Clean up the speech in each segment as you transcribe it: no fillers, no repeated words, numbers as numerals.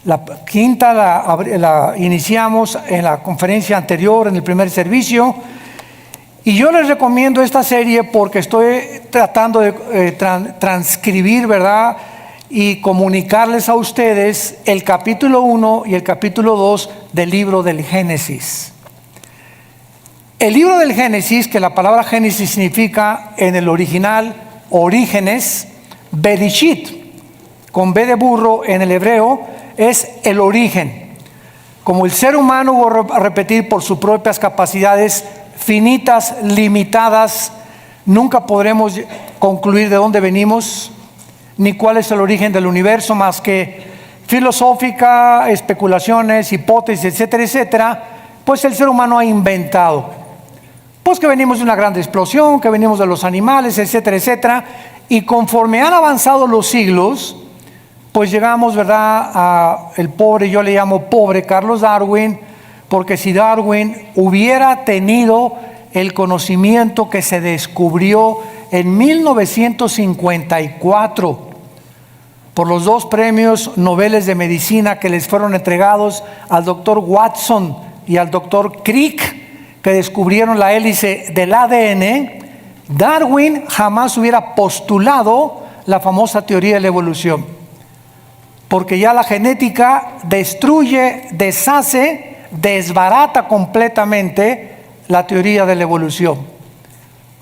La quinta la iniciamos en la conferencia anterior, en el primer servicio. Y yo les recomiendo esta serie porque estoy tratando de transcribir, ¿verdad? Y comunicarles a ustedes el capítulo 1 y el capítulo 2 del libro del Génesis. El libro del Génesis, que la palabra Génesis significa en el original orígenes, Bereshit, con B de burro en el hebreo, es el origen. Como el ser humano, voy a repetir, por sus propias capacidades finitas, limitadas, nunca podremos concluir de dónde venimos, ni cuál es el origen del universo, más que filosófica, especulaciones, hipótesis, etcétera, etcétera. Pues el ser humano ha inventado, pues que venimos de una gran explosión, que venimos de los animales, etcétera, etcétera. Y conforme han avanzado los siglos, pues llegamos, ¿verdad?, a el pobre, yo le llamo pobre Carlos Darwin, porque si Darwin hubiera tenido el conocimiento que se descubrió en 1954 por los 2 premios Nobel de Medicina que les fueron entregados al doctor Watson y al doctor Crick, que descubrieron la hélice del ADN, Darwin jamás hubiera postulado la famosa teoría de la evolución, porque ya la genética destruye, deshace, desbarata completamente la teoría de la evolución,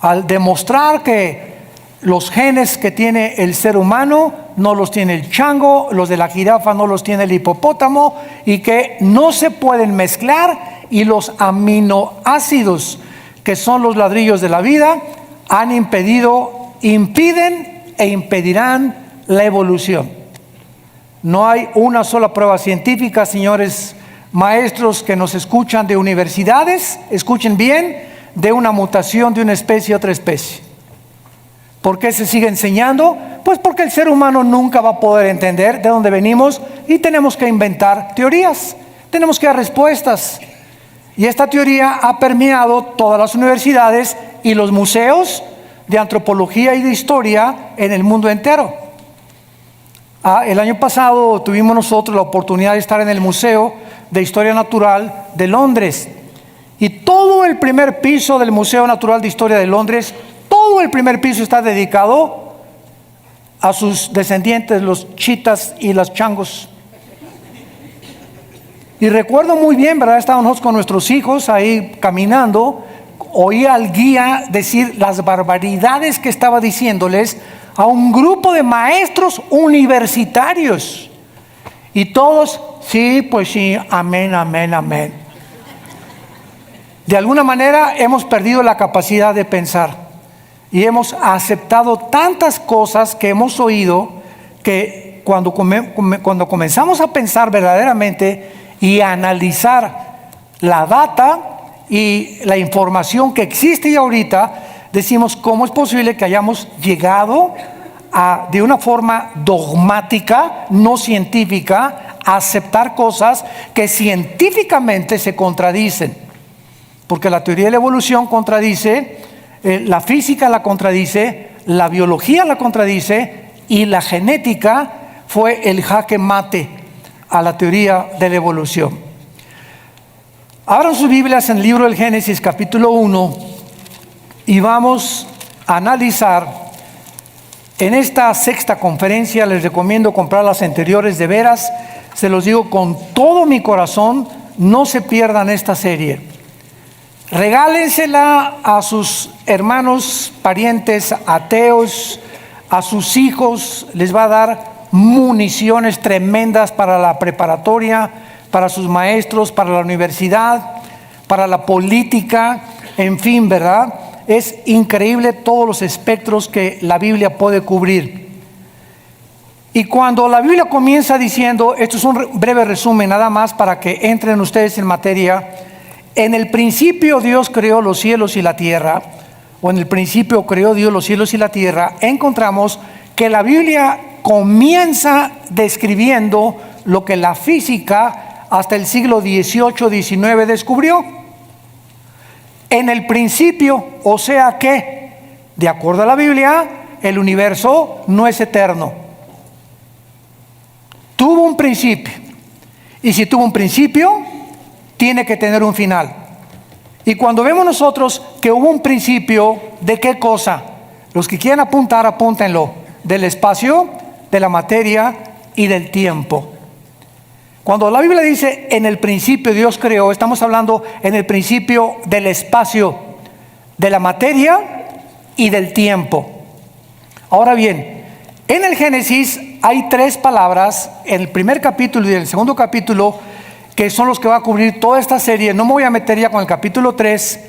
al demostrar que los genes que tiene el ser humano no los tiene el chango, los de la jirafa no los tiene el hipopótamo, y que no se pueden mezclar, y los aminoácidos, que son los ladrillos de la vida, impiden e impedirán la evolución. No hay una sola prueba científica, señores maestros que nos escuchan de universidades, escuchen bien, de una mutación de una especie a otra especie. ¿Por qué se sigue enseñando? Pues porque el ser humano nunca va a poder entender de dónde venimos y tenemos que inventar teorías, tenemos que dar respuestas. Y esta teoría ha permeado todas las universidades y los museos de antropología y de historia en el mundo entero. El año pasado tuvimos nosotros la oportunidad de estar en el Museo de Historia Natural de Londres. Y todo el primer piso del Museo Natural de Historia de Londres, todo el primer piso está dedicado a sus descendientes, los chitas y las changos. Y recuerdo muy bien, ¿verdad? Estábamos con nuestros hijos ahí caminando, oí al guía decir las barbaridades que estaba diciéndoles a un grupo de maestros universitarios. Y todos, sí, pues sí, amén, amén, amén. De alguna manera hemos perdido la capacidad de pensar y hemos aceptado tantas cosas que hemos oído que cuando comenzamos a pensar verdaderamente y a analizar la data y la información que existe ya ahorita, decimos, ¿cómo es posible que hayamos llegado de una forma dogmática, no científica, a aceptar cosas que científicamente se contradicen? Porque la teoría de la evolución contradice, la física la contradice, la biología la contradice, y la genética fue el jaque mate a la teoría de la evolución. Abran sus Biblias en el libro del Génesis capítulo 1 y vamos a analizar en esta sexta conferencia. Les recomiendo comprar las anteriores, de veras, se los digo con todo mi corazón, no se pierdan esta serie. Regálensela a sus hermanos, parientes, ateos, a sus hijos, les va a dar municiones tremendas para la preparatoria, para sus maestros, para la universidad, para la política, en fin, ¿verdad? Es increíble todos los espectros que la Biblia puede cubrir. Y cuando la Biblia comienza diciendo, esto es un breve resumen nada más para que entren ustedes en materia: en el principio Dios creó los cielos y la tierra, o en el principio creó Dios los cielos y la tierra, encontramos que la Biblia comienza describiendo lo que la física hasta el siglo XVIII-XIX descubrió. En el principio, o sea que, de acuerdo a la Biblia, el universo no es eterno. Tuvo un principio. Y si tuvo un principio, tiene que tener un final. Y cuando vemos nosotros que hubo un principio, ¿de qué cosa? Los que quieran apuntar, apúntenlo. Del espacio, de la materia y del tiempo. Cuando la Biblia dice en el principio Dios creó, estamos hablando en el principio del espacio, de la materia y del tiempo. Ahora bien, en el Génesis hay 3 palabras, en el primer capítulo y en el segundo capítulo, que son los que va a cubrir toda esta serie. No me voy a meter ya con el capítulo 3,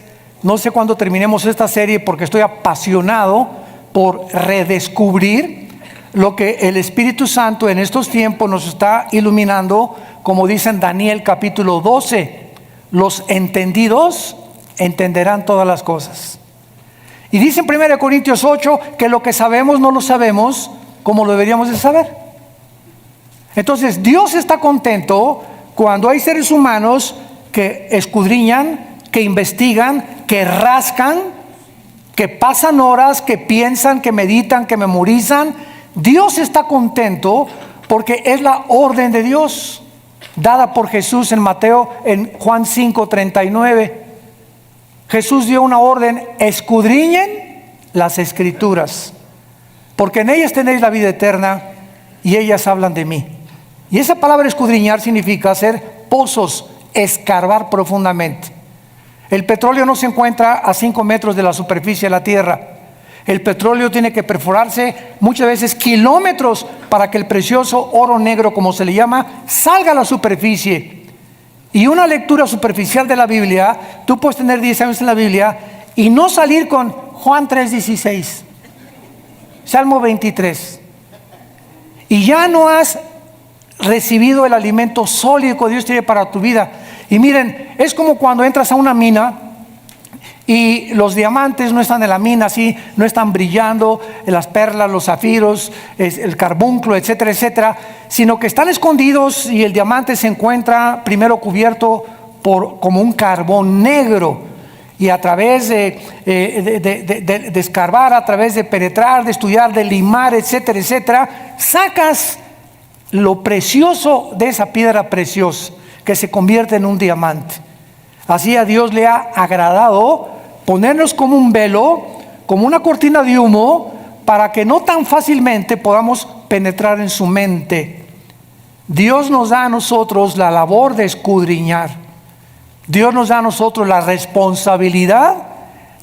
no sé cuándo terminemos esta serie porque estoy apasionado por redescubrir lo que el Espíritu Santo en estos tiempos nos está iluminando, como dice en Daniel capítulo 12, los entendidos entenderán todas las cosas. Y dice en 1 Corintios 8 que lo que sabemos no lo sabemos como lo deberíamos de saber. Entonces Dios está contento cuando hay seres humanos que escudriñan, que investigan, que rascan, que pasan horas, que piensan, que meditan, que memorizan. Dios está contento porque es la orden de Dios dada por Jesús en Juan 5:39. Jesús dio una orden: escudriñen las Escrituras, porque en ellas tenéis la vida eterna y ellas hablan de mí. Y esa palabra escudriñar significa hacer pozos, escarbar profundamente. El petróleo no se encuentra a 5 metros de la superficie de la tierra. El petróleo tiene que perforarse muchas veces kilómetros para que el precioso oro negro, como se le llama, salga a la superficie. Y una lectura superficial de la Biblia, tú puedes tener 10 años en la Biblia y no salir con Juan 3:16, Salmo 23, y ya no has recibido el alimento sólido que Dios tiene para tu vida. Y miren, es como cuando entras a una mina y los diamantes no están en la mina así, no están brillando, las perlas, los zafiros, el carbunclo, etcétera, etcétera, sino que están escondidos y el diamante se encuentra primero cubierto como un carbón negro. Y a través de escarbar, a través de penetrar, de estudiar, de limar, etcétera, etcétera, sacas lo precioso de esa piedra preciosa que se convierte en un diamante. Así a Dios le ha agradado ponernos como un velo, como una cortina de humo, para que no tan fácilmente podamos penetrar en su mente. Dios nos da a nosotros la labor de escudriñar. Dios nos da a nosotros la responsabilidad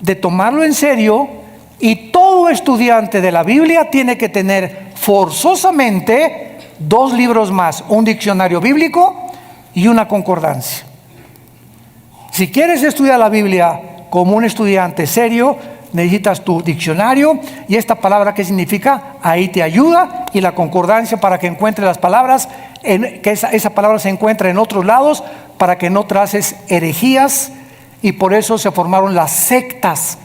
de tomarlo en serio, y todo estudiante de la Biblia tiene que tener forzosamente 2 libros más, un diccionario bíblico y una concordancia. Si quieres estudiar la Biblia como un estudiante serio, necesitas tu diccionario y esta palabra ¿qué significa? Ahí te ayuda, y la concordancia para que encuentres las palabras, que esa palabra se encuentra en otros lados, para que no traces herejías. Y por eso se formaron las sectas,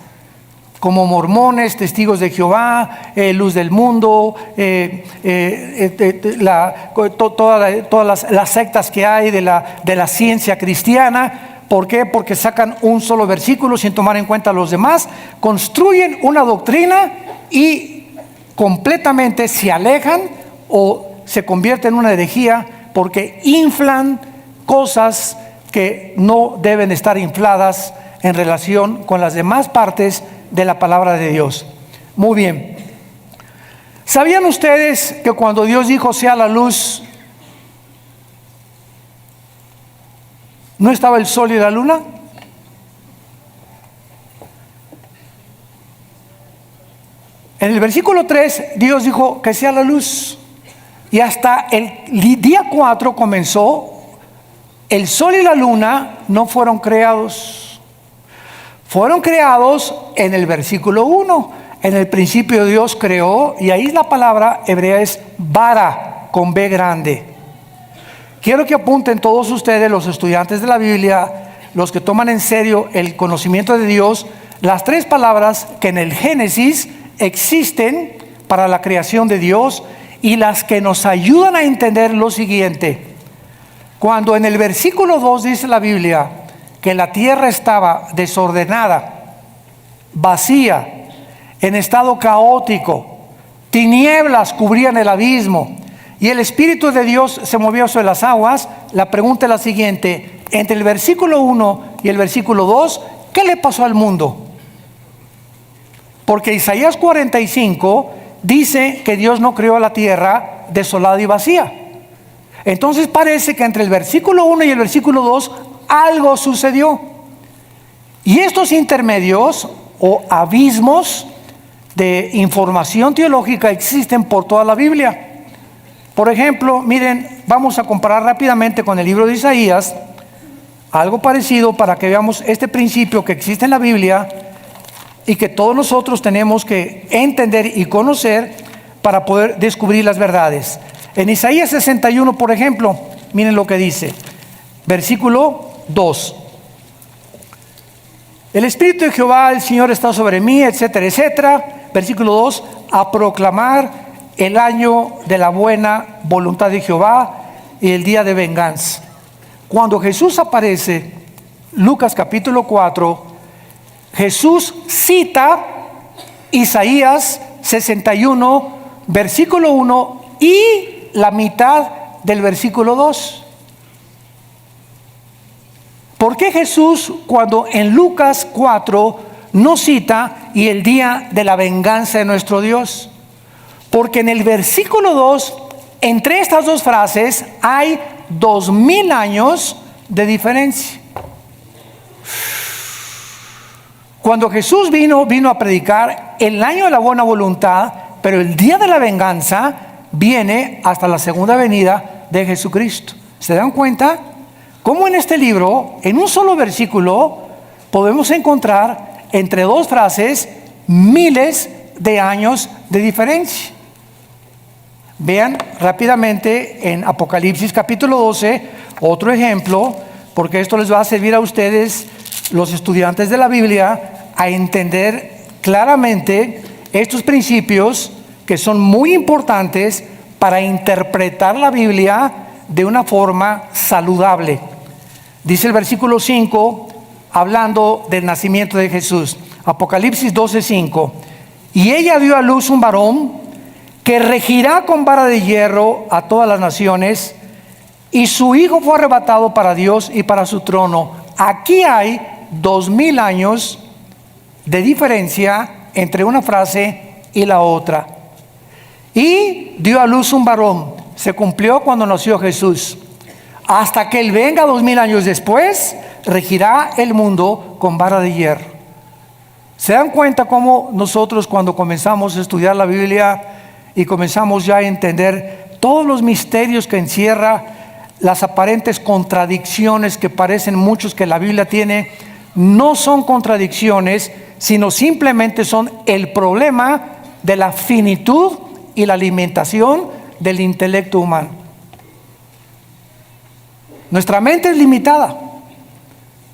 como mormones, testigos de Jehová, luz del mundo, todas las sectas que hay de la ciencia cristiana. ¿Por qué? Porque sacan un solo versículo sin tomar en cuenta los demás, construyen una doctrina y completamente se alejan o se convierten en una herejía, porque inflan cosas que no deben estar infladas en relación con las demás partes de la palabra de Dios. Muy bien. ¿Sabían ustedes que cuando Dios dijo sea la luz, no estaba el sol y la luna? En el versículo 3 Dios dijo que sea la luz, y hasta el día 4 comenzó. El sol y la luna no fueron creados. Fueron creados en el versículo 1. En el principio Dios creó, y ahí la palabra hebrea es bara, con B grande. Quiero que apunten todos ustedes, los estudiantes de la Biblia, los que toman en serio el conocimiento de Dios, las 3 palabras que en el Génesis existen para la creación de Dios y las que nos ayudan a entender lo siguiente. Cuando en el versículo 2 dice la Biblia que la tierra estaba desordenada, vacía, en estado caótico, tinieblas cubrían el abismo y el Espíritu de Dios se movió sobre las aguas, la pregunta es la siguiente: entre el versículo 1 y el versículo 2, ¿qué le pasó al mundo? Porque Isaías 45 dice que Dios no creó la tierra desolada y vacía. Entonces parece que entre el versículo 1 y el versículo 2 algo sucedió. Y estos intermedios o abismos de información teológica existen por toda la Biblia. Por ejemplo, miren, vamos a comparar rápidamente con el libro de Isaías, algo parecido para que veamos este principio que existe en la Biblia y que todos nosotros tenemos que entender y conocer para poder descubrir las verdades. En Isaías 61, por ejemplo, miren lo que dice, versículo 2. El Espíritu de Jehová, el Señor, está sobre mí, etcétera, etcétera. Versículo 2, a proclamar el año de la buena voluntad de Jehová y el día de venganza. Cuando Jesús aparece, Lucas capítulo 4, Jesús cita Isaías 61, versículo 1 y la mitad del versículo 2. ¿Por qué Jesús, cuando en Lucas 4 no cita y el día de la venganza de nuestro Dios? Porque en el versículo 2, entre estas dos frases, hay 2000 años de diferencia. Cuando Jesús vino a predicar el año de la buena voluntad, pero el día de la venganza viene hasta la segunda venida de Jesucristo. ¿Se dan cuenta? Cómo en este libro, en un solo versículo, podemos encontrar entre dos frases miles de años de diferencia. Vean rápidamente en Apocalipsis capítulo 12, otro ejemplo, porque esto les va a servir a ustedes, los estudiantes de la Biblia, a entender claramente estos principios que son muy importantes para interpretar la Biblia de una forma saludable. Dice el versículo 5, hablando del nacimiento de Jesús, Apocalipsis 12:5, y ella dio a luz un varón que regirá con vara de hierro a todas las naciones, y su hijo fue arrebatado para Dios y para su trono. Aquí hay 2000 años de diferencia entre una frase y la otra. Y dio a luz un varón. Se cumplió cuando nació Jesús. Hasta que Él venga 2000 años después, regirá el mundo con vara de hierro. ¿Se dan cuenta cómo nosotros, cuando comenzamos a estudiar la Biblia y comenzamos ya a entender todos los misterios que encierra, las aparentes contradicciones que parecen muchos que la Biblia tiene, no son contradicciones, sino simplemente son el problema de la finitud y la alimentación del intelecto humano? Nuestra mente es limitada.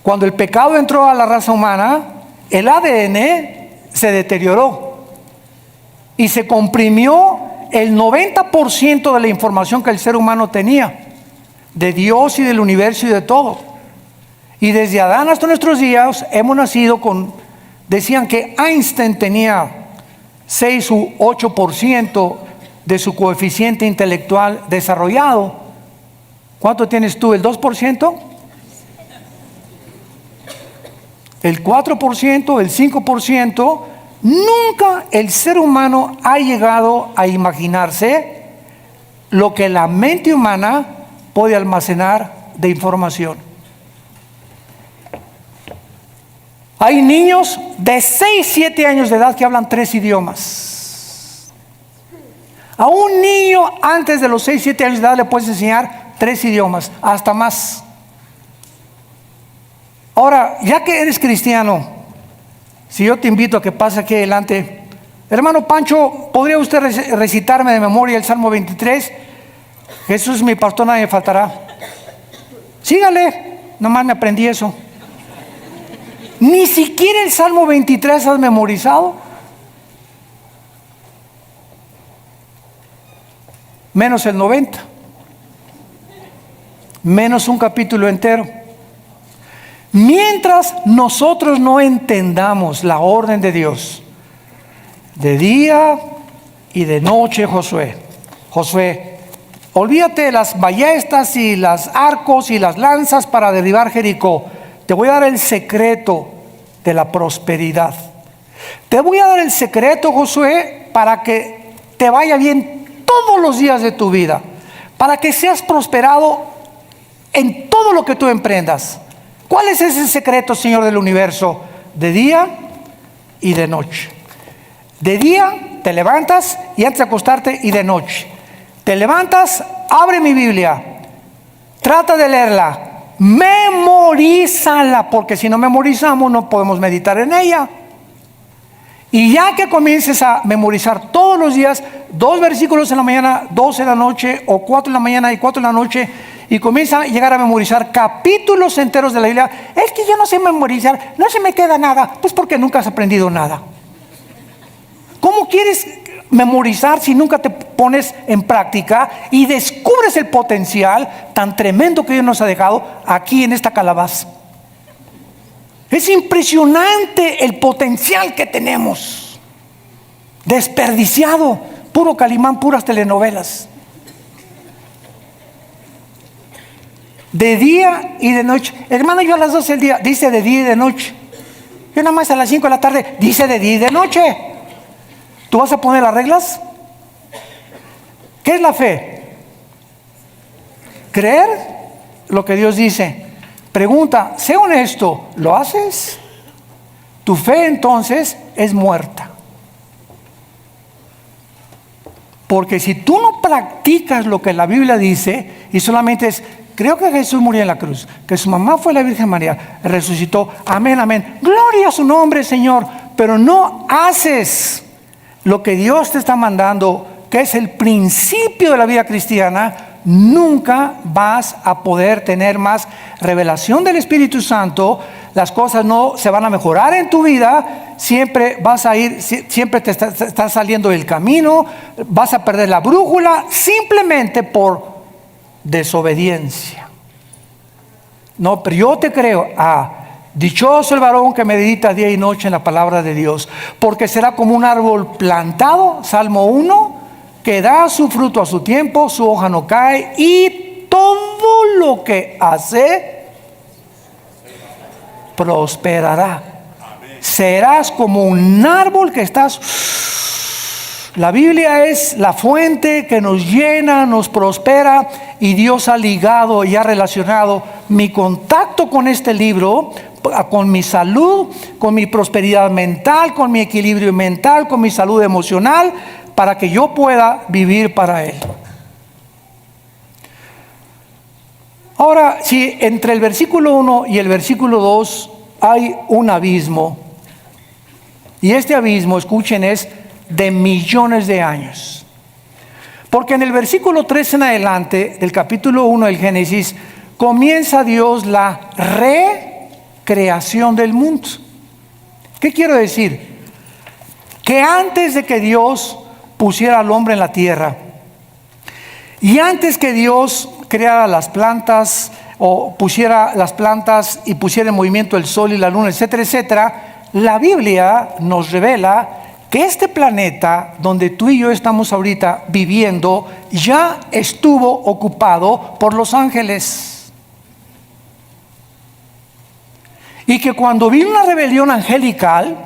Cuando el pecado entró a la raza humana, el ADN se deterioró y se comprimió el 90% de la información que el ser humano tenía de Dios y del universo y de todo. Y desde Adán hasta nuestros días hemos nacido con, decían que Einstein tenía 6 u 8% de su coeficiente intelectual desarrollado. ¿Cuánto tienes tú? ¿El 2%? ¿El 4%? ¿El 5%? Nunca el ser humano ha llegado a imaginarse lo que la mente humana puede almacenar de información. Hay niños de 6, 7 años de edad que hablan 3 idiomas. A un niño antes de los 6, 7 años de edad le puedes enseñar 3 idiomas, hasta más. Ahora, ya que eres cristiano, si yo te invito a que pase aquí adelante, hermano Pancho, ¿podría usted recitarme de memoria el Salmo 23? Jesús es mi pastor, nadie me faltará. Sígale, nomás me aprendí eso. Ni siquiera el Salmo 23 has memorizado. Menos el 90. Menos un capítulo entero. Mientras nosotros no entendamos la orden de Dios, de día y de noche, Josué, olvídate de las ballestas y las arcos y las lanzas para derribar Jericó. Te voy a dar el secreto de la prosperidad. Te voy a dar el secreto, Josué, para que te vaya bien todos los días de tu vida, para que seas prosperado en todo lo que tú emprendas. ¿Cuál es ese secreto, Señor del universo? De día y de noche. De día te levantas y antes de acostarte, y de noche te levantas, abre mi Biblia, trata de leerla, memorízala, porque si no memorizamos no podemos meditar en ella. Y ya que comiences a memorizar todos los días 2 versículos en la mañana, 2 en la noche, o 4 en la mañana y 4 en la noche, y comienza a llegar a memorizar capítulos enteros de la Biblia. Es que yo no sé memorizar, no se me queda nada. Pues porque nunca has aprendido nada. ¿Cómo quieres memorizar si nunca te pones en práctica y descubres el potencial tan tremendo que Dios nos ha dejado aquí en esta calabaza? Es impresionante el potencial que tenemos, desperdiciado, puro Calimán, puras telenovelas. De día y de noche. Hermano, yo a las 12 del día, dice de día y de noche. Yo nada más a las 5 de la tarde, dice de día y de noche. ¿Tú vas a poner las reglas? ¿Qué es la fe? Creer lo que Dios dice. Pregunta, sé honesto, ¿lo haces? Tu fe entonces es muerta. Porque si tú no practicas lo que la Biblia dice y solamente es, creo que Jesús murió en la cruz, que su mamá fue la Virgen María, resucitó, amén, amén, gloria a su nombre, Señor, pero no haces lo que Dios te está mandando, que es el principio de la vida cristiana, nunca vas a poder tener más revelación del Espíritu Santo. Las cosas no se van a mejorar en tu vida, siempre vas a ir, siempre te estás saliendo del camino, vas a perder la brújula simplemente por desobediencia. No, pero yo te creo, dichoso el varón que medita día y noche en la palabra de Dios, porque será como un árbol plantado, Salmo 1, que da su fruto a su tiempo, su hoja no cae, y todo lo que hace prosperará. Serás como un árbol que estás. La Biblia es la fuente que nos llena, nos prospera, y Dios ha ligado y ha relacionado mi contacto con este libro con mi salud, con mi prosperidad mental, con mi equilibrio mental, con mi salud emocional, para que yo pueda vivir para Él. Ahora, si entre el versículo 1 y el versículo 2 hay un abismo, y este abismo, escuchen, es de millones de años. Porque en el versículo 3 en adelante del capítulo 1 del Génesis, comienza Dios la recreación del mundo. ¿Qué quiero decir? Que antes de que Dios pusiera al hombre en la tierra, y antes que Dios creara las plantas, o pusiera las plantas y pusiera en movimiento el sol y la luna, etcétera, etcétera, la Biblia nos revela que este planeta donde tú y yo estamos ahorita viviendo ya estuvo ocupado por los ángeles. Y que cuando vino una rebelión angelical,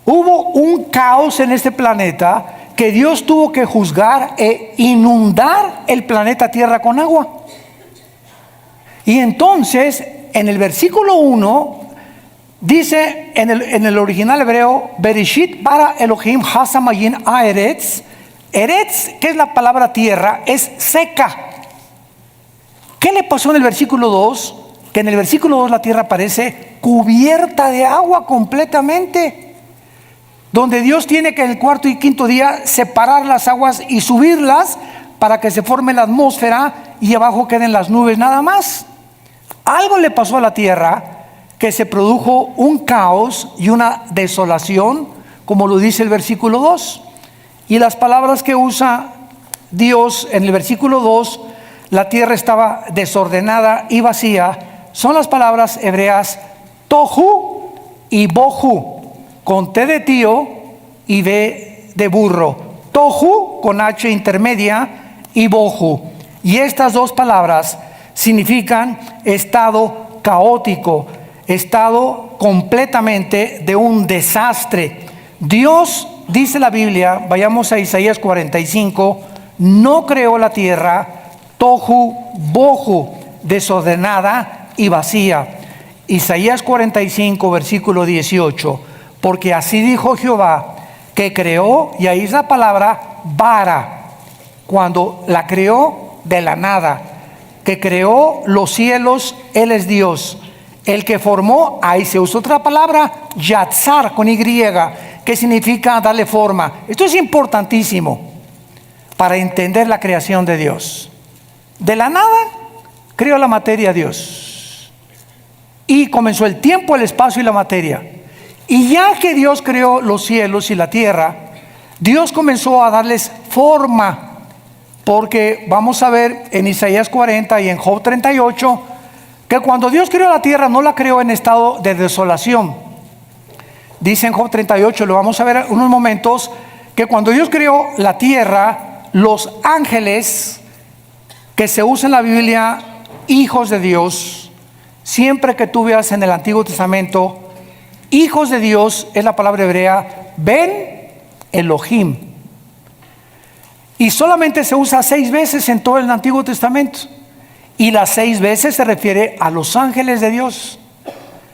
hubo un caos en este planeta que Dios tuvo que juzgar e inundar el planeta Tierra con agua. Y entonces, en el versículo 1, dice en el original hebreo, Bereshit bara Elohim hasamayin haaretz. Eretz, que es la palabra tierra, es seca. ¿Qué le pasó en el versículo 2? Que en el versículo 2 la tierra parece cubierta de agua completamente. Donde Dios tiene que en el cuarto y quinto día separar las aguas y subirlas para que se forme la atmósfera y abajo queden las nubes nada más. Algo le pasó a la tierra, que se produjo un caos y una desolación, como lo dice el versículo 2. Y las palabras que usa Dios en el versículo 2, la tierra estaba desordenada y vacía, son las palabras hebreas tohu y bohu, con T de tío y B de burro. Tohu con H intermedia y bohu. Y estas dos palabras significan estado caótico, estado completamente de un desastre. Dios, dice la Biblia, vayamos a Isaías 45, no creó la tierra tohu bohu, desordenada y vacía. Isaías 45, versículo 18, porque así dijo Jehová, que creó, y ahí es la palabra bara, cuando la creó de la nada, que creó los cielos, Él es Dios. El que formó, ahí se usa otra palabra, yatzar, con Y, que significa darle forma. Esto es importantísimo para entender la creación de Dios. De la nada creó la materia Dios. Y comenzó el tiempo, el espacio y la materia. Y ya que Dios creó los cielos y la tierra, Dios comenzó a darles forma. Porque vamos a ver en Isaías 40 y en Job 38, que cuando Dios creó la tierra no la creó en estado de desolación. Dice en Job 38, lo vamos a ver en unos momentos, que cuando Dios creó la tierra, los ángeles, que se usa en la Biblia, hijos de Dios, siempre que tú veas en el Antiguo Testamento, hijos de Dios, es la palabra hebrea, Ben Elohim. Y solamente se usa 6 veces en todo el Antiguo Testamento. Y las 6 veces se refiere a los ángeles de Dios.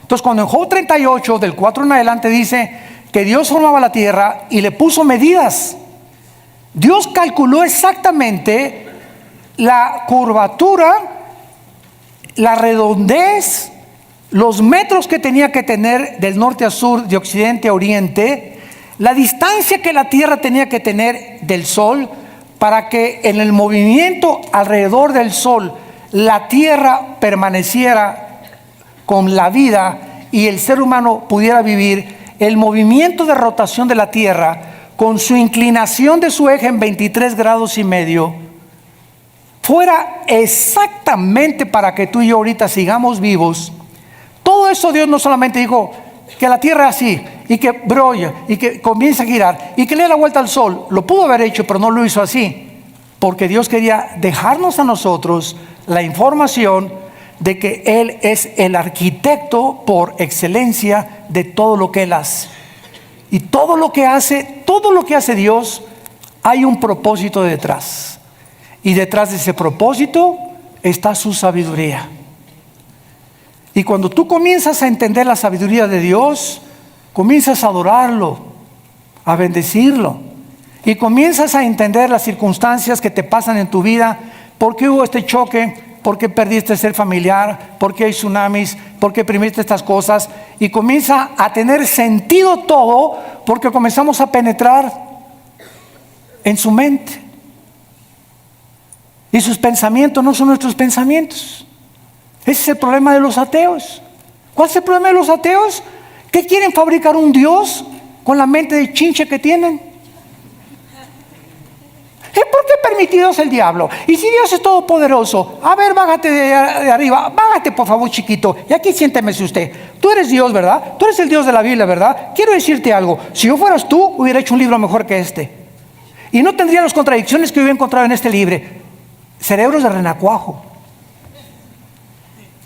Entonces, cuando en Job 38, del 4 en adelante, dice que Dios formaba la tierra y le puso medidas. Dios calculó exactamente la curvatura, la redondez, los metros que tenía que tener del norte a sur, de occidente a oriente, la distancia que la tierra tenía que tener del sol, para que en el movimiento alrededor del sol la tierra permaneciera con la vida y el ser humano pudiera vivir. El movimiento de rotación de la tierra, con su inclinación de su eje en 23 grados y medio, fuera exactamente para que tú y yo ahorita sigamos vivos. Todo eso Dios no solamente dijo que la tierra es así, y que brolla, y que comienza a girar, y que le dé la vuelta al sol. Lo pudo haber hecho, pero no lo hizo así, porque Dios quería dejarnos a nosotros la información de que Él es el arquitecto por excelencia de todo lo que Él hace. Y todo lo que hace Dios, hay un propósito detrás. Y detrás de ese propósito está su sabiduría. Y cuando tú comienzas a entender la sabiduría de Dios, comienzas a adorarlo, a bendecirlo. Y comienzas a entender las circunstancias que te pasan en tu vida. ¿Por qué hubo este choque? ¿Por qué perdiste el ser familiar? ¿Por qué hay tsunamis? ¿Por qué primiste estas cosas? Y comienza a tener sentido todo, porque comenzamos a penetrar en su mente. Y sus pensamientos no son nuestros pensamientos. Ese es el problema de los ateos. ¿Cuál es el problema de los ateos? Que quieren fabricar un Dios con la mente de chinche que tienen. ¿Por qué permitidos el diablo? Y si Dios es todopoderoso, a ver, bájate de arriba, bájate por favor, chiquito, y aquí siéntemese usted. Tú eres Dios, ¿verdad? Tú eres el Dios de la Biblia, ¿verdad? Quiero decirte algo, si yo fueras tú, hubiera hecho un libro mejor que este. Y no tendría las contradicciones que yo he encontrado en este libro. Cerebros de renacuajo.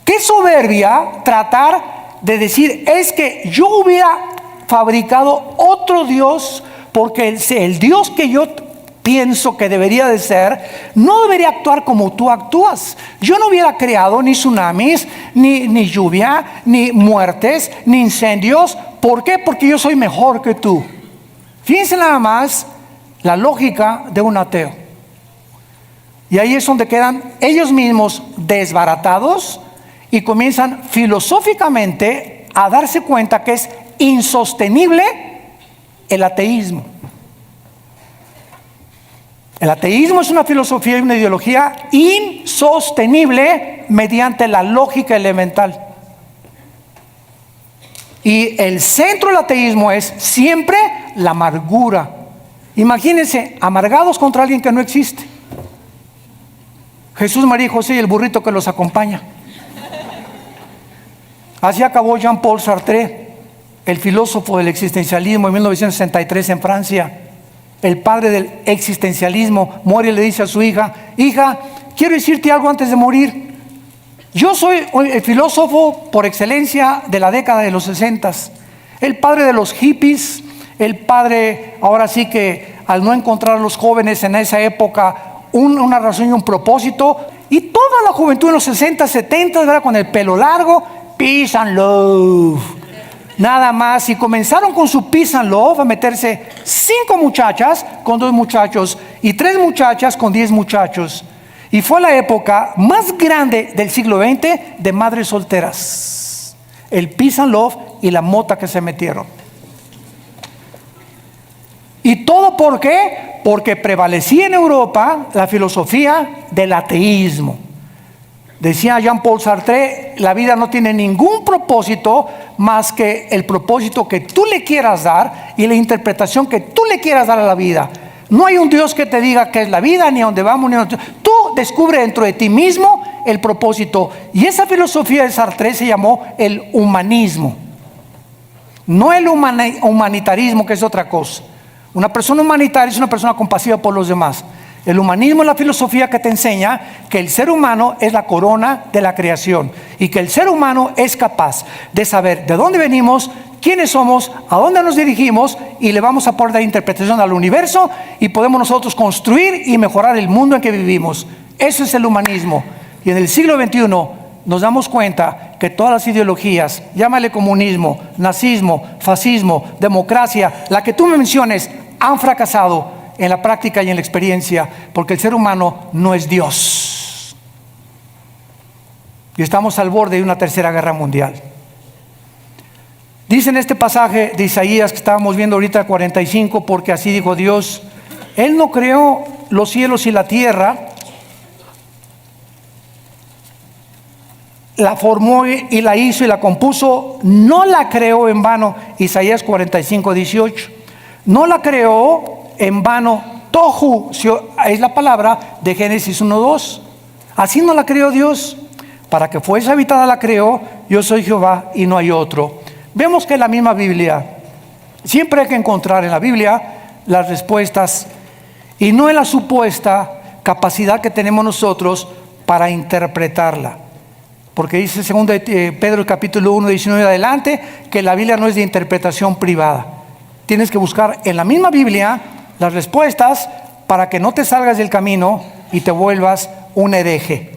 Qué soberbia tratar de decir, es que yo hubiera fabricado otro Dios, porque el Dios que yo pienso que debería de ser, no debería actuar como tú actúas. Yo no hubiera creado ni tsunamis, ni lluvia, ni muertes, ni incendios. ¿Por qué? Porque yo soy mejor que tú. Fíjense nada más la lógica de un ateo. Y ahí es donde quedan ellos mismos desbaratados y comienzan filosóficamente a darse cuenta que es insostenible el ateísmo. El ateísmo es una filosofía y una ideología insostenible mediante la lógica elemental. Y el centro del ateísmo es siempre la amargura. Imagínense, amargados contra alguien que no existe. Jesús, María y José y el burrito que los acompaña. Así acabó Jean-Paul Sartre, el filósofo del existencialismo, en 1963 en Francia. El padre del existencialismo muere y le dice a su hija: hija, quiero decirte algo antes de morir. Yo soy el filósofo por excelencia de la década de los 60, el padre de los hippies, el padre, ahora sí que al no encontrar a los jóvenes en esa época una razón y un propósito, y toda la juventud en los 60, 70, ¿verdad? Con el pelo largo, peace and love, nada más. Y comenzaron con su peace and love a meterse 5 muchachas con 2 muchachos y 3 muchachas con 10 muchachos. Y fue la época más grande del siglo XX de madres solteras. El peace and love y la mota que se metieron. ¿Y todo por qué? Porque prevalecía en Europa la filosofía del ateísmo. Decía Jean-Paul Sartre, la vida no tiene ningún propósito más que el propósito que tú le quieras dar y la interpretación que tú le quieras dar a la vida. No hay un Dios que te diga qué es la vida, ni a dónde vamos, ni a dónde. Tú descubre dentro de ti mismo el propósito. Y esa filosofía de Sartre se llamó el humanismo. No el humanitarismo, que es otra cosa. Una persona humanitaria es una persona compasiva por los demás. El humanismo es la filosofía que te enseña que el ser humano es la corona de la creación y que el ser humano es capaz de saber de dónde venimos, quiénes somos, a dónde nos dirigimos, y le vamos a poder dar interpretación al universo y podemos nosotros construir y mejorar el mundo en que vivimos. Eso es el humanismo. Y en el siglo XXI nos damos cuenta que todas las ideologías, llámale comunismo, nazismo, fascismo, democracia, la que tú me menciones, han fracasado en la práctica y en la experiencia, porque el ser humano no es Dios. Y estamos al borde de una tercera guerra mundial. Dice en este pasaje de Isaías que estábamos viendo ahorita, 45, porque así dijo Dios: Él no creó los cielos y la tierra, la formó y la hizo y la compuso, no la creó en vano. Isaías 45, 18. No la creó en vano. Tohu es la palabra de Génesis 1:2. Así no la creó Dios. Para que fuese habitada la creó. Yo soy Jehová y no hay otro. Vemos que en la misma Biblia siempre hay que encontrar en la Biblia las respuestas y no en la supuesta capacidad que tenemos nosotros para interpretarla. Porque dice 2 Pedro capítulo 1, 19 adelante, que la Biblia no es de interpretación privada. Tienes que buscar en la misma Biblia las respuestas para que no te salgas del camino y te vuelvas un hereje.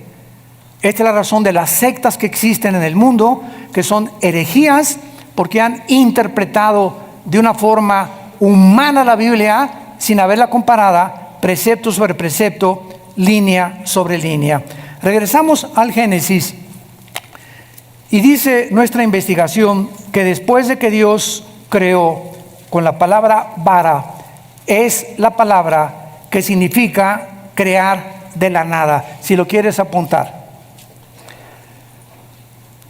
Esta es la razón de las sectas que existen en el mundo, que son herejías, porque han interpretado de una forma humana la Biblia sin haberla comparada, precepto sobre precepto, línea sobre línea. Regresamos al Génesis. Y dice nuestra investigación que después de que Dios creó con la palabra bara, es la palabra que significa crear de la nada, si lo quieres apuntar.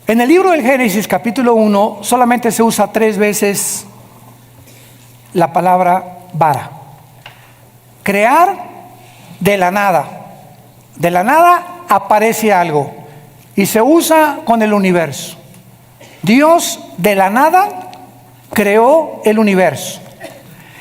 En el libro del Génesis capítulo 1 solamente se usa 3 veces la palabra bara. Crear de la nada. De la nada aparece algo. Y se usa con el universo. Dios de la nada creó el universo.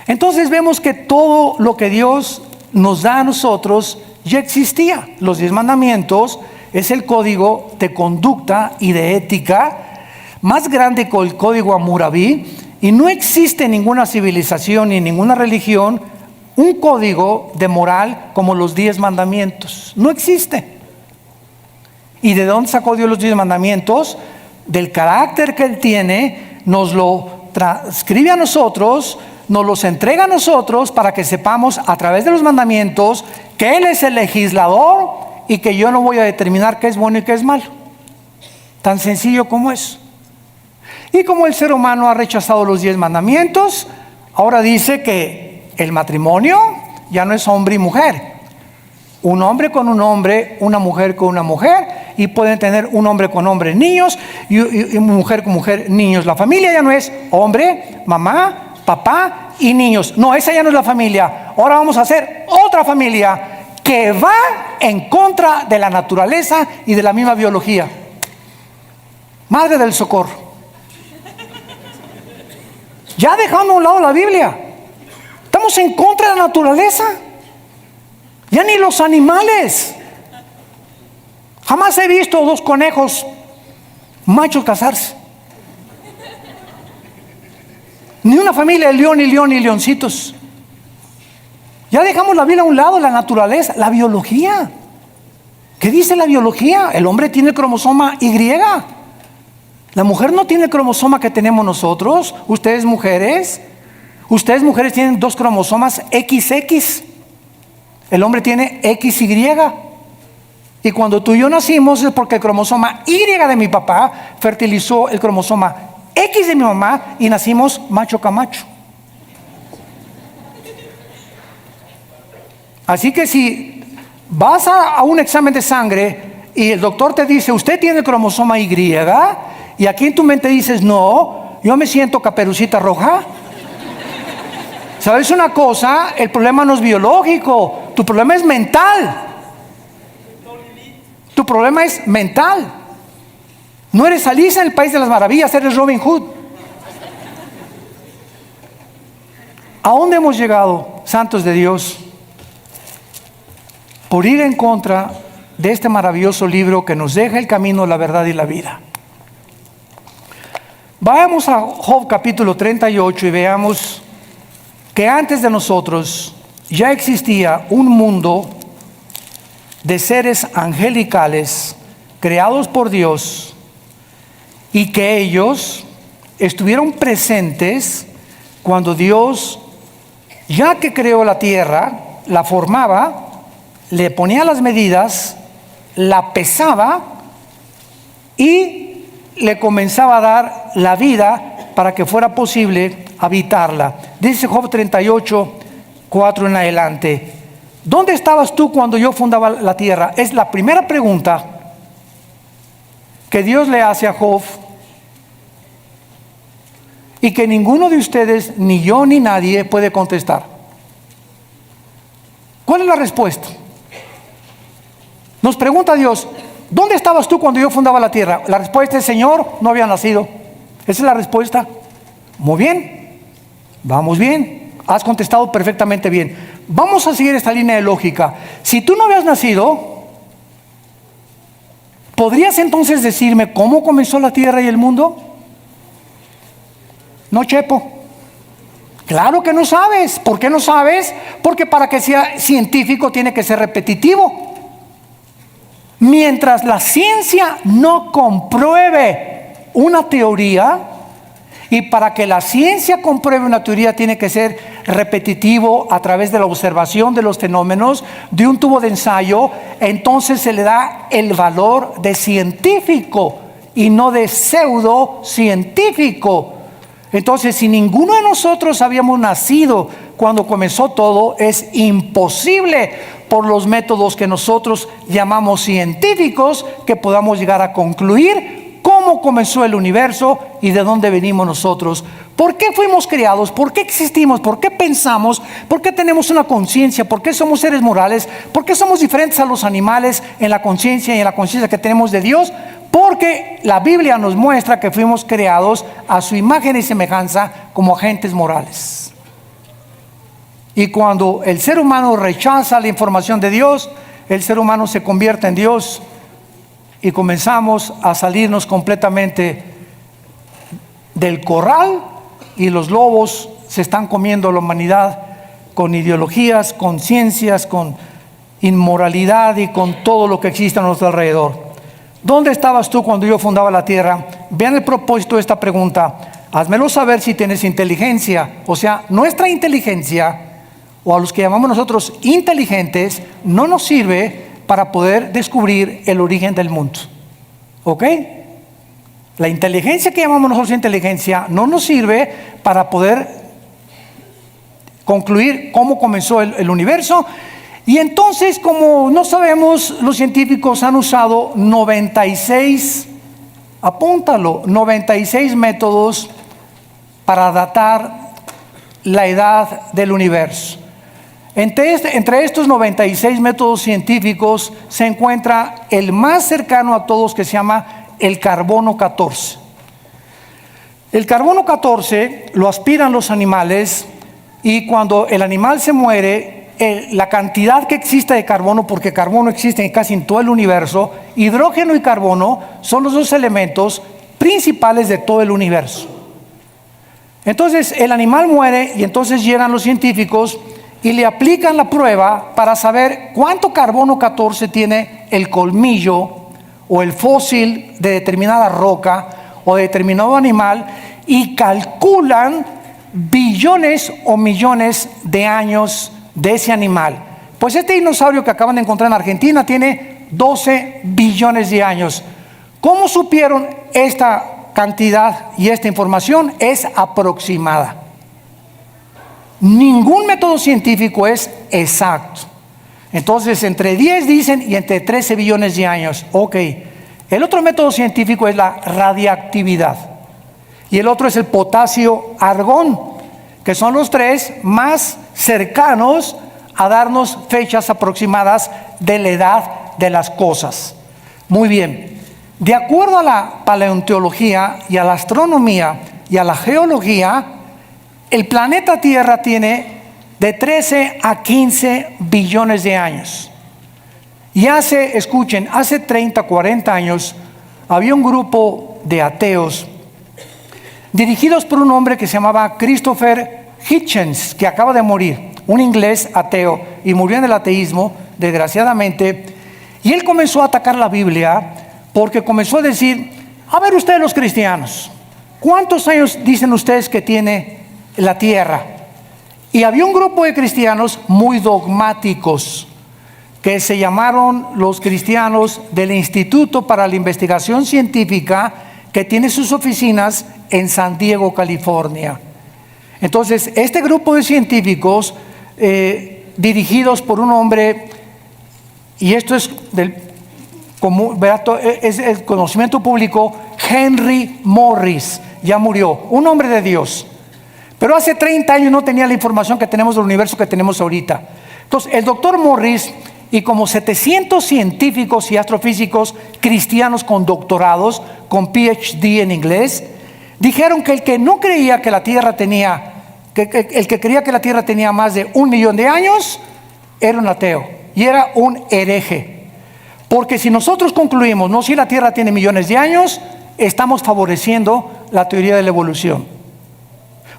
Entonces vemos que todo lo que Dios nos da a nosotros ya existía. Los 10 mandamientos es el código de conducta y de ética más grande que el código Hammurabi, y no existe ninguna civilización ni ninguna religión un código de moral como los 10 mandamientos. No existe. ¿Y de dónde sacó Dios los 10 mandamientos? Del carácter que Él tiene, nos lo transcribe a nosotros, nos los entrega a nosotros para que sepamos a través de los mandamientos que Él es el legislador y que yo no voy a determinar qué es bueno y qué es malo. Tan sencillo como eso. Y como el ser humano ha rechazado los 10 mandamientos, ahora dice que el matrimonio ya no es hombre y mujer. Un hombre con un hombre, una mujer con una mujer, y pueden tener un hombre con hombre niños y mujer con mujer niños. La familia ya no es hombre, mamá, papá y niños. No, esa ya no es la familia. Ahora vamos a hacer otra familia que va en contra de la naturaleza y de la misma biología. Madre del socorro. Ya dejando a un lado la Biblia, estamos en contra de la naturaleza. Ya ni los animales. Jamás he visto dos conejos machos casarse. Ni una familia de león y leoncitos. Ya dejamos la vida a un lado, la naturaleza, la biología. ¿Qué dice la biología? El hombre tiene el cromosoma Y. La mujer no tiene el cromosoma que tenemos nosotros. Ustedes mujeres tienen dos cromosomas XX. El hombre tiene XY. Y cuando tú y yo nacimos es porque el cromosoma Y de mi papá fertilizó el cromosoma X de mi mamá y nacimos macho camacho. Así que si vas a un examen de sangre y el doctor te dice, usted tiene el cromosoma Y, y aquí en tu mente dices, no, yo me siento Caperucita Roja. ¿Sabes una cosa? El problema no es biológico, tu problema es mental. Tu problema es mental. No eres Alicia en el País de las Maravillas, eres Robin Hood. ¿A dónde hemos llegado, santos de Dios? Por ir en contra de este maravilloso libro que nos deja el camino, la verdad y la vida. Vayamos a Job capítulo 38 y veamos que antes de nosotros ya existía un mundo de seres angelicales creados por Dios y que ellos estuvieron presentes cuando Dios, ya que creó la tierra, la formaba, le ponía las medidas, la pesaba y le comenzaba a dar la vida para que fuera posible habitarla. Dice Job 38, 4 en adelante. ¿Dónde estabas tú cuando yo fundaba la tierra? Es la primera pregunta que Dios le hace a Job y que ninguno de ustedes, ni yo ni nadie, puede contestar. ¿Cuál es la respuesta? Nos pregunta Dios, ¿dónde estabas tú cuando yo fundaba la tierra? La respuesta es, Señor, no había nacido. Esa es la respuesta. Muy bien, vamos bien, has contestado perfectamente bien. Vamos a seguir esta línea de lógica. Si tú no habías nacido, ¿podrías entonces decirme cómo comenzó la tierra y el mundo? No, Chepo. Claro que no sabes. ¿Por qué no sabes? Porque para que sea científico tiene que ser repetitivo. Mientras la ciencia no compruebe una teoría, y para que la ciencia compruebe una teoría tiene que ser repetitivo a través de la observación de los fenómenos, de un tubo de ensayo, entonces se le da el valor de científico y no de pseudocientífico. Entonces, si ninguno de nosotros habíamos nacido cuando comenzó todo, es imposible por los métodos que nosotros llamamos científicos que podamos llegar a concluir cómo comenzó el universo y de dónde venimos nosotros. ¿Por qué fuimos creados? ¿Por qué existimos? ¿Por qué pensamos? ¿Por qué tenemos una conciencia? ¿Por qué somos seres morales? ¿Por qué somos diferentes a los animales en la conciencia y en la conciencia que tenemos de Dios? Porque la Biblia nos muestra que fuimos creados a su imagen y semejanza como agentes morales. Y cuando el ser humano rechaza la información de Dios, el ser humano se convierte en Dios y comenzamos a salirnos completamente del corral y los lobos se están comiendo a la humanidad con ideologías, con ciencias, con inmoralidad y con todo lo que existe a nuestro alrededor. ¿Dónde estabas tú cuando yo fundaba la tierra? Vean el propósito de esta pregunta. Házmelo saber si tienes inteligencia. O sea, nuestra inteligencia, o a los que llamamos nosotros inteligentes, no nos sirve para poder descubrir el origen del mundo. ¿Ok? La inteligencia que llamamos nosotros inteligencia no nos sirve para poder concluir cómo comenzó el universo. Y entonces, como no sabemos, los científicos han usado 96, apúntalo, 96 métodos para datar la edad del universo. Entre estos 96 métodos científicos se encuentra el más cercano a todos, que se llama el carbono 14. El carbono 14 lo aspiran los animales y cuando el animal se muere, la cantidad que existe de carbono, porque carbono existe casi en todo el universo, hidrógeno y carbono son los dos elementos principales de todo el universo. Entonces el animal muere y entonces llegan los científicos y le aplican la prueba para saber cuánto carbono 14 tiene el colmillo o el fósil de determinada roca o de determinado animal, y calculan billones o millones de años de ese animal. Pues este dinosaurio que acaban de encontrar en Argentina tiene 12 billones de años. ¿Cómo supieron esta cantidad y esta información? Es aproximada. Ningún método científico es exacto. Entonces, entre 10 dicen y entre 13 billones de años. Ok. El otro método científico es la radiactividad. Y el otro es el potasio-argón, que son los tres más cercanos a darnos fechas aproximadas de la edad de las cosas. Muy bien. De acuerdo a la paleontología y a la astronomía y a la geología, el planeta Tierra tiene de 13 a 15 billones de años. Y escuchen, hace 30, 40 años había un grupo de ateos dirigidos por un hombre que se llamaba Christopher Hitchens, que acaba de morir, un inglés ateo, y murió en el ateísmo, desgraciadamente. Y él comenzó a atacar la Biblia porque comenzó a decir: a ver ustedes los cristianos, ¿cuántos años dicen ustedes que tiene la Tierra? Y había un grupo de cristianos muy dogmáticos que se llamaron los cristianos del Instituto para la Investigación Científica, que tiene sus oficinas en San Diego, California. Entonces, este grupo de científicos, dirigidos por un hombre, y esto es es el conocimiento público, Henry Morris, ya murió, un hombre de Dios. Pero hace 30 años no tenía la información que tenemos del universo que tenemos ahorita. Entonces, el doctor Morris y como 700 científicos y astrofísicos cristianos con doctorados, con PhD en inglés, dijeron que el que no creía que la Tierra tenía, el que creía que la Tierra tenía más de 1 millón de años, era un ateo y era un hereje. Porque si nosotros concluimos, no, si la Tierra tiene millones de años, estamos favoreciendo la teoría de la evolución.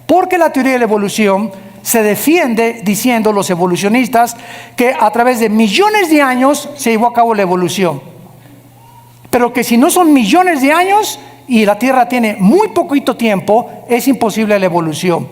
Porque la teoría de la evolución se defiende diciendo, los evolucionistas, que a través de millones de años se llevó a cabo la evolución. Pero que si no son millones de años y la Tierra tiene muy poquito tiempo, es imposible la evolución.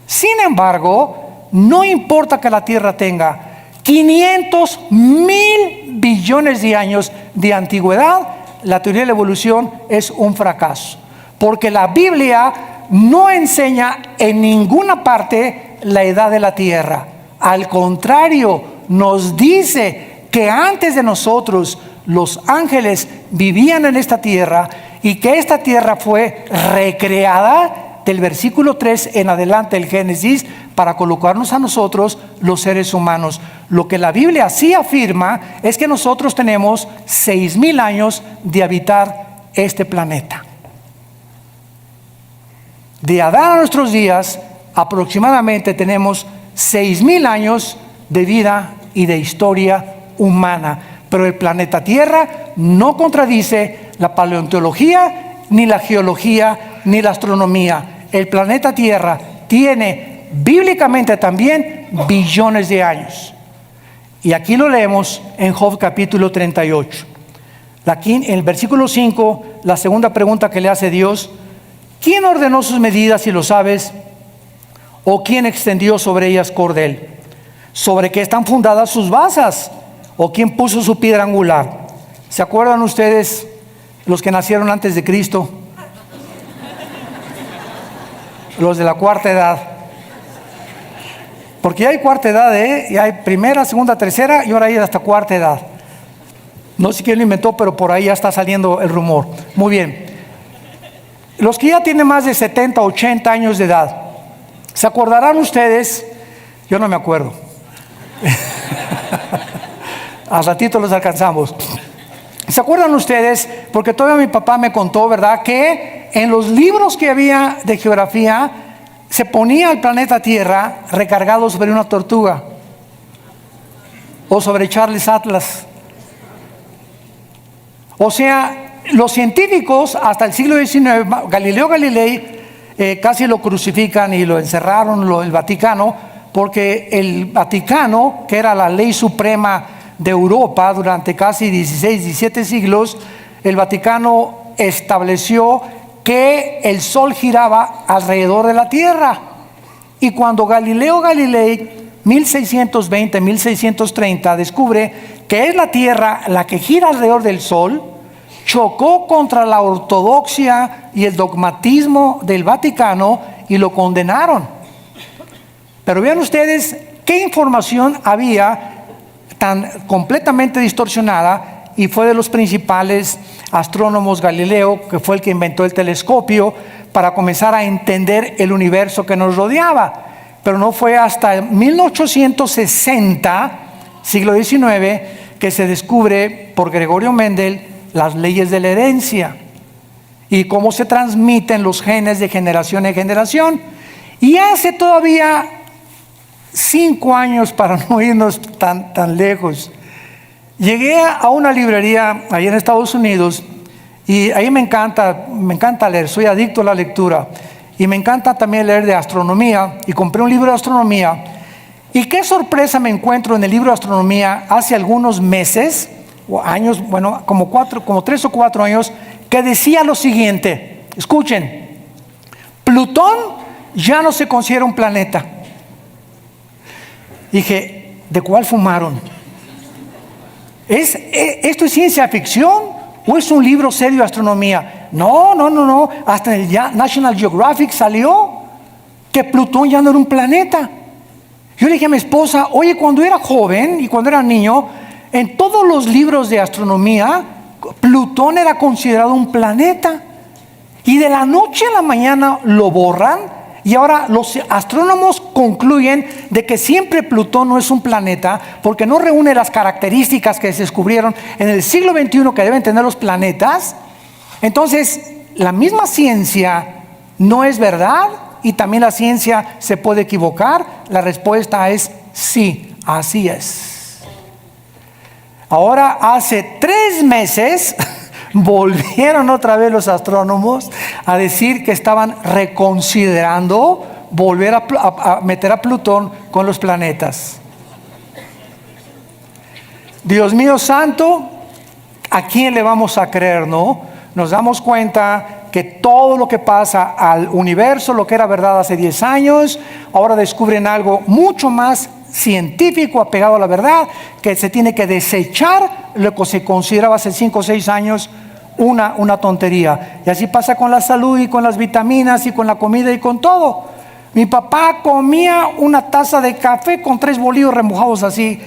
Sin embargo, no importa que la Tierra tenga 500,000 billones de años de antigüedad, la teoría de la evolución es un fracaso. Porque la Biblia no enseña en ninguna parte la edad de la Tierra. Al contrario, nos dice que antes de nosotros los ángeles vivían en esta tierra y que esta tierra fue recreada del versículo 3 en adelante del Génesis para colocarnos a nosotros los seres humanos. Lo que la Biblia sí afirma es que nosotros tenemos 6,000 años de habitar este planeta. De Adán a nuestros días aproximadamente tenemos 6,000 años de vida y de historia humana. Pero el planeta Tierra no contradice la paleontología, ni la geología, ni la astronomía. El planeta Tierra tiene bíblicamente también billones de años. Y aquí lo leemos en Job capítulo 38. En el versículo 5, la segunda pregunta que le hace Dios: ¿quién ordenó sus medidas, si lo sabes? ¿O quién extendió sobre ellas cordel? ¿Sobre qué están fundadas sus basas? ¿O quién puso su piedra angular? ¿Se acuerdan ustedes, los que nacieron antes de Cristo? Los de la cuarta edad. Porque ya hay cuarta edad, ya hay primera, segunda, tercera y ahora hay hasta cuarta edad. No sé quién lo inventó, pero por ahí ya está saliendo el rumor. Muy bien. Los que ya tienen más de 70, 80 años de edad, ¿se acordarán ustedes? Yo no me acuerdo. Al ratito los alcanzamos. ¿Se acuerdan ustedes? Porque todavía mi papá me contó, ¿verdad?, que en los libros que había de geografía se ponía el planeta Tierra recargado sobre una tortuga o sobre Charles Atlas. O sea, los científicos hasta el siglo XIX, Galileo Galilei, casi lo crucifican y lo encerraron, el Vaticano, porque el Vaticano, que era la ley suprema de Europa durante casi 16, 17 siglos, el Vaticano estableció que el Sol giraba alrededor de la Tierra. Y cuando Galileo Galilei, 1620, 1630, descubre que es la Tierra la que gira alrededor del Sol, chocó contra la ortodoxia y el dogmatismo del Vaticano y lo condenaron. Pero vean ustedes qué información había tan completamente distorsionada, y fue de los principales astrónomos Galileo, que fue el que inventó el telescopio para comenzar a entender el universo que nos rodeaba. Pero no fue hasta 1860, siglo XIX, que se descubre por Gregorio Mendel las leyes de la herencia y cómo se transmiten los genes de generación en generación. Y hace todavía 5 años, para no irnos tan lejos, llegué a una librería allá en Estados Unidos, y ahí me encanta leer, soy adicto a la lectura, y me encanta también leer de astronomía, y compré un libro de astronomía. Y qué sorpresa me encuentro en el libro de astronomía hace algunos meses o años, bueno, como 3 o 4 años, que decía lo siguiente: escuchen, Plutón ya no se considera un planeta. Dije, ¿de cuál fumaron? ¿Esto es ciencia ficción o es un libro serio de astronomía? No, hasta en el National Geographic salió que Plutón ya no era un planeta. Yo le dije a mi esposa, oye, cuando era joven y cuando era niño, en todos los libros de astronomía, Plutón era considerado un planeta. Y de la noche a la mañana lo borran, y ahora los astrónomos concluyen de que siempre Plutón no es un planeta, porque no reúne las características que se descubrieron en el siglo XXI que deben tener los planetas. Entonces, la misma ciencia no es verdad, y también la ciencia se puede equivocar. La respuesta es sí, así es. Ahora, hace 3 meses, volvieron otra vez los astrónomos a decir que estaban reconsiderando volver a meter a Plutón con los planetas. Dios mío santo, ¿a quién le vamos a creer, no? Nos damos cuenta que todo lo que pasa al universo, lo que era verdad hace 10 años, ahora descubren algo mucho más científico, apegado a la verdad, que se tiene que desechar lo que se consideraba hace 5 o 6 años una tontería. Y así pasa con la salud y con las vitaminas y con la comida y con todo. Mi papá comía una taza de café con 3 bolillos remojados así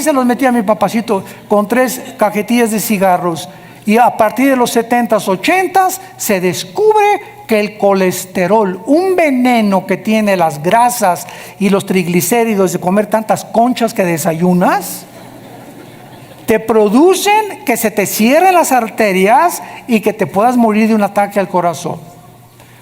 se los metía a mi papacito, con 3 cajetillas de cigarros. Y a partir de los 70s, 80s, se descubre que el colesterol, un veneno que tiene las grasas y los triglicéridos de comer tantas conchas que desayunas, te producen que se te cierren las arterias y que te puedas morir de un ataque al corazón.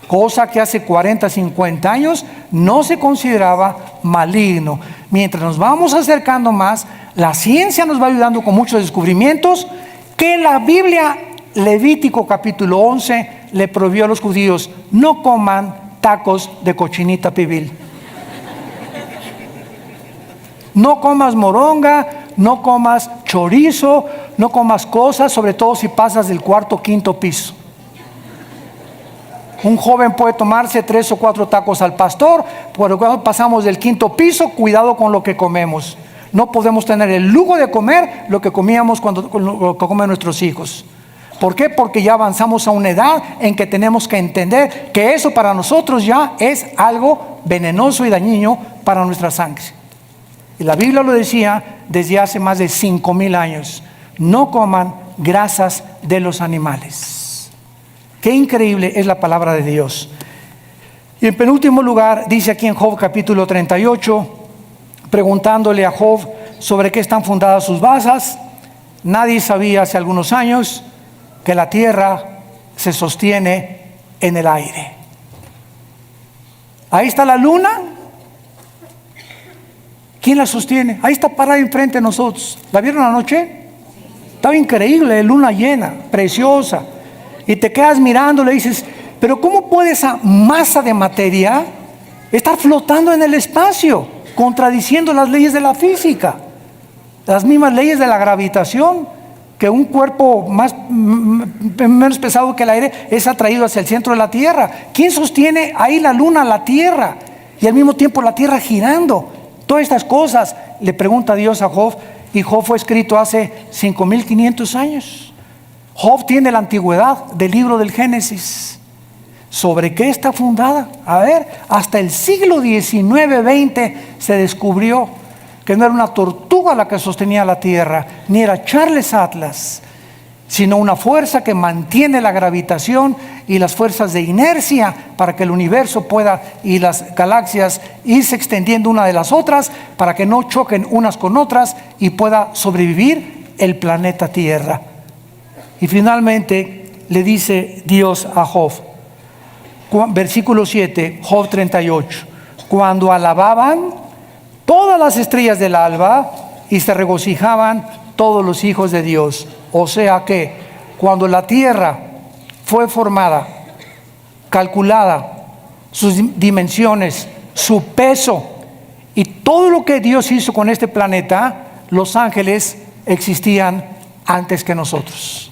Cosa que hace 40, 50 años no se consideraba maligno. Mientras nos vamos acercando más, la ciencia nos va ayudando con muchos descubrimientos que la Biblia, Levítico capítulo 11, le prohibió a los judíos: no coman tacos de cochinita pibil. No comas moronga, no comas chorizo, no comas cosas, sobre todo si pasas del 4º o 5º piso. Un joven puede tomarse 3 o 4 tacos al pastor, pero cuando pasamos del 5º piso, cuidado con lo que comemos. No podemos tener el lujo de comer lo que comíamos lo que comen nuestros hijos. ¿Por qué? Porque ya avanzamos a una edad en que tenemos que entender que eso para nosotros ya es algo venenoso y dañino para nuestra sangre. Y la Biblia lo decía desde hace más de 5,000 años: no coman grasas de los animales. Qué increíble es la palabra de Dios. Y en penúltimo lugar, dice aquí en Job capítulo 38, preguntándole a Job sobre qué están fundadas sus basas. Nadie sabía hace algunos años que la tierra se sostiene en el aire. Ahí está la luna. ¿Quién la sostiene? Ahí está parada enfrente de nosotros. ¿La vieron anoche? estaba increíble, luna llena, preciosa. Y te quedas mirando y le dices, pero ¿cómo puede esa masa de materia estar flotando en el espacio, contradiciendo las leyes de la física? Las mismas leyes de la gravitación, que un cuerpo menos pesado que el aire es atraído hacia el centro de la Tierra. ¿Quién sostiene ahí la luna, la Tierra? Y al mismo tiempo la Tierra girando. Todas estas cosas le pregunta Dios a Job, y Job fue escrito hace 5.500 años. Job tiene la antigüedad del libro del Génesis. ¿Sobre qué está fundada? A ver, hasta el siglo XIX-XX se descubrió que no era una tortuga la que sostenía la Tierra, ni era Charles Atlas, sino una fuerza que mantiene la gravitación y las fuerzas de inercia para que el universo pueda y las galaxias irse extendiendo una de las otras para que no choquen unas con otras y pueda sobrevivir el planeta Tierra. Y finalmente le dice Dios a Job, versículo 7, Job 38, cuando alababan todas las estrellas del alba y se regocijaban todos los hijos de Dios. O sea que cuando la tierra fue formada, calculada, sus dimensiones, su peso y todo lo que Dios hizo con este planeta, los ángeles existían antes que nosotros.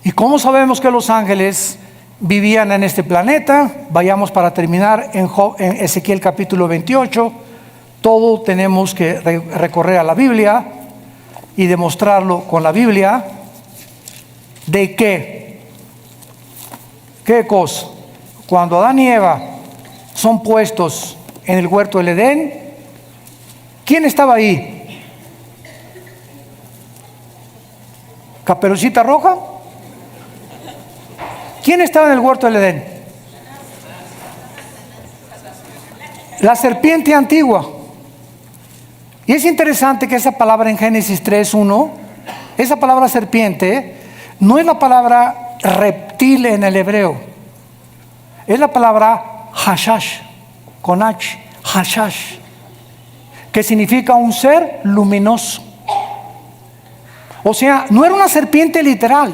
¿Y cómo sabemos que los ángeles vivían en este planeta? Vayamos para terminar en Ezequiel capítulo 28. Todo tenemos que recorrer a la Biblia y demostrarlo con la Biblia. ¿De qué? ¿Qué cosa? Cuando Adán y Eva son puestos en el huerto del Edén, ¿quién estaba ahí? ¿Caperucita Roja? ¿Quién estaba en el huerto del Edén? La serpiente antigua. Y es interesante que esa palabra en Génesis 3:1, esa palabra serpiente, no es la palabra reptil en el hebreo. Es la palabra hashash, con H, hashash, que significa un ser luminoso. O sea, no era una serpiente literal.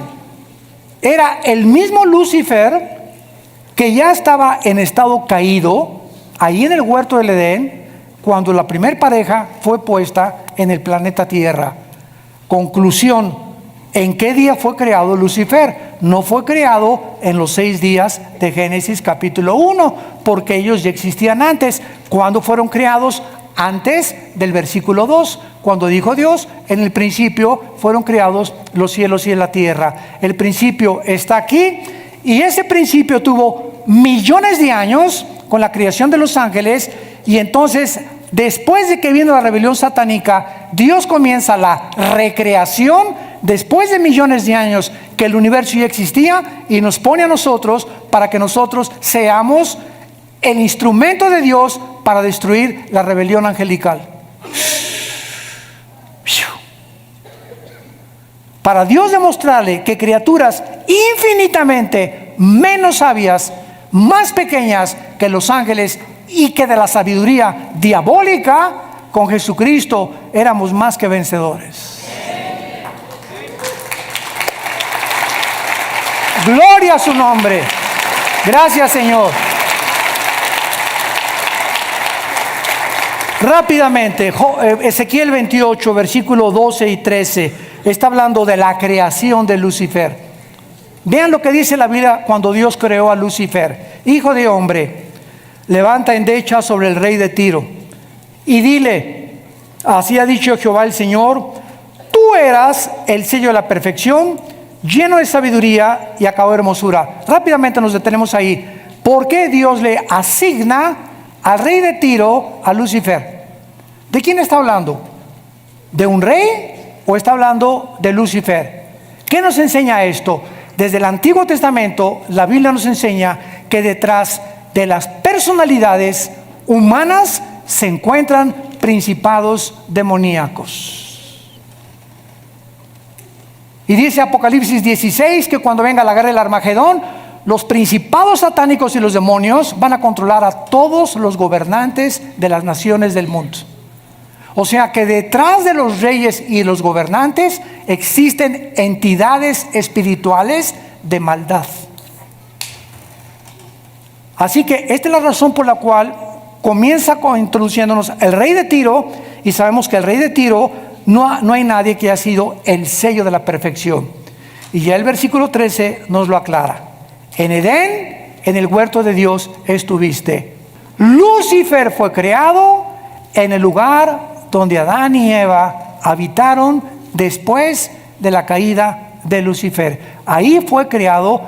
Era el mismo Lucifer que ya estaba en estado caído, ahí en el huerto del Edén, cuando la primer pareja fue puesta en el planeta Tierra. Conclusión, ¿en qué día fue creado Lucifer? No fue creado en los 6 días de Génesis capítulo 1, porque ellos ya existían antes. ¿Cuándo fueron creados? Antes del versículo 2, cuando dijo Dios, en el principio fueron creados los cielos y la tierra. El principio está aquí, y ese principio tuvo millones de años con la creación de los ángeles, y entonces, después de que vino la rebelión satánica, Dios comienza la recreación, después de millones de años que el universo ya existía, y nos pone a nosotros para que nosotros seamos el instrumento de Dios para destruir la rebelión angelical. Para Dios demostrarle que criaturas infinitamente menos sabias, más pequeñas que los ángeles y que de la sabiduría diabólica, con Jesucristo éramos más que vencedores. Gloria a su nombre. Gracias, Señor. Rápidamente, Ezequiel 28, versículos 12 y 13, está hablando de la creación de Lucifer. Vean lo que dice la Biblia cuando Dios creó a Lucifer. Hijo de hombre, levanta endecha sobre el rey de Tiro y dile, así ha dicho Jehová el Señor, tú eras el sello de la perfección, lleno de sabiduría y acabado de hermosura. Rápidamente nos detenemos ahí. ¿Por qué Dios le asigna al rey de Tiro a Lucifer? ¿De quién está hablando? ¿De un rey o está hablando de Lucifer? ¿Qué nos enseña esto? Desde el Antiguo Testamento, la Biblia nos enseña que detrás de las personalidades humanas se encuentran principados demoníacos. Y dice Apocalipsis 16 que cuando venga la guerra del Armagedón, los principados satánicos y los demonios van a controlar a todos los gobernantes de las naciones del mundo. O sea que detrás de los reyes y los gobernantes existen entidades espirituales de maldad. Así que esta es la razón por la cual comienza introduciéndonos el rey de Tiro, y sabemos que el rey de Tiro no hay nadie que haya sido el sello de la perfección. Y ya el versículo 13 nos lo aclara. En Edén, en el huerto de Dios estuviste. Lucifer fue creado en el lugar donde Adán y Eva habitaron después de la caída de Lucifer. Ahí fue creado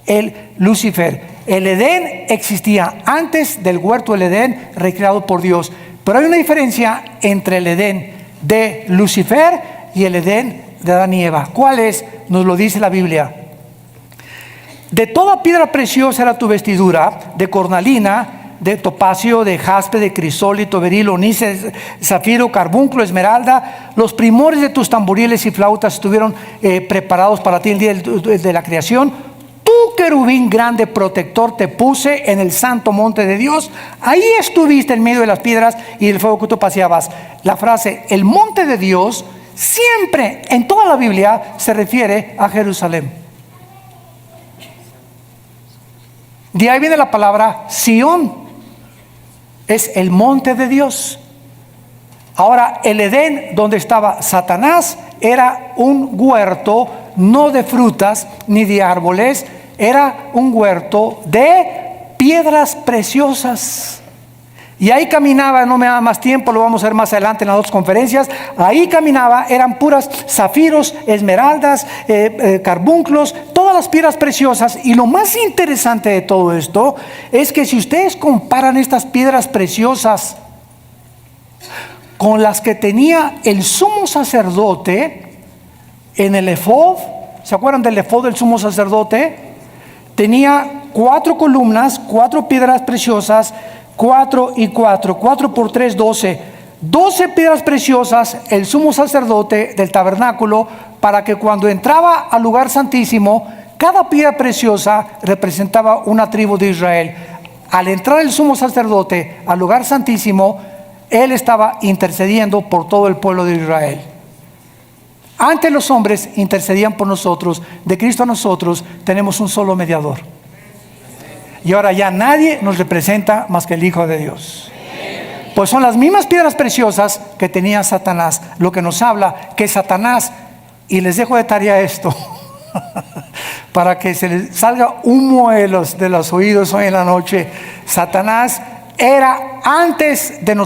el Lucifer. El Edén existía antes del huerto del Edén, recreado por Dios. Pero hay una diferencia entre el Edén de Lucifer y el Edén de Adán y Eva. ¿Cuál es? Nos lo dice la Biblia. De toda piedra preciosa era tu vestidura, de cornalina, de topacio, de jaspe, de crisólito, berilo, onice, zafiro, carbunclo, esmeralda. Los primores de tus tamboriles y flautas estuvieron preparados para ti el día de la creación. Tú, querubín grande protector, te puse en el santo monte de Dios. Ahí estuviste en medio de las piedras y del fuego que tú paseabas. La frase, el monte de Dios, siempre en toda la Biblia se refiere a Jerusalén. De ahí viene la palabra Sión. Es el monte de Dios. Ahora, el Edén donde estaba Satanás era un huerto no de frutas ni de árboles, era un huerto de piedras preciosas. Y ahí caminaba, no me da más tiempo, lo vamos a ver más adelante en las otras conferencias. Ahí caminaba, eran puras zafiros, esmeraldas, carbunclos, todas las piedras preciosas. Y lo más interesante de todo esto es que si ustedes comparan estas piedras preciosas con las que tenía el sumo sacerdote en el efod, ¿se acuerdan del efod del sumo sacerdote? Tenía 4 columnas, 4 piedras preciosas, 4 y 4, 4 por 3, 12. 12 piedras preciosas, el sumo sacerdote del tabernáculo, para que cuando entraba al lugar santísimo, cada piedra preciosa representaba una tribu de Israel. Al entrar el sumo sacerdote al lugar santísimo, él estaba intercediendo por todo el pueblo de Israel. Antes los hombres intercedían por nosotros, de Cristo a nosotros tenemos un solo mediador. Y ahora ya nadie nos representa más que el Hijo de Dios. Pues son las mismas piedras preciosas que tenía Satanás. Lo que nos habla que Satanás, y les dejo de tarea esto, para que se les salga humo de los oídos hoy en la noche. Satanás era antes de nosotros.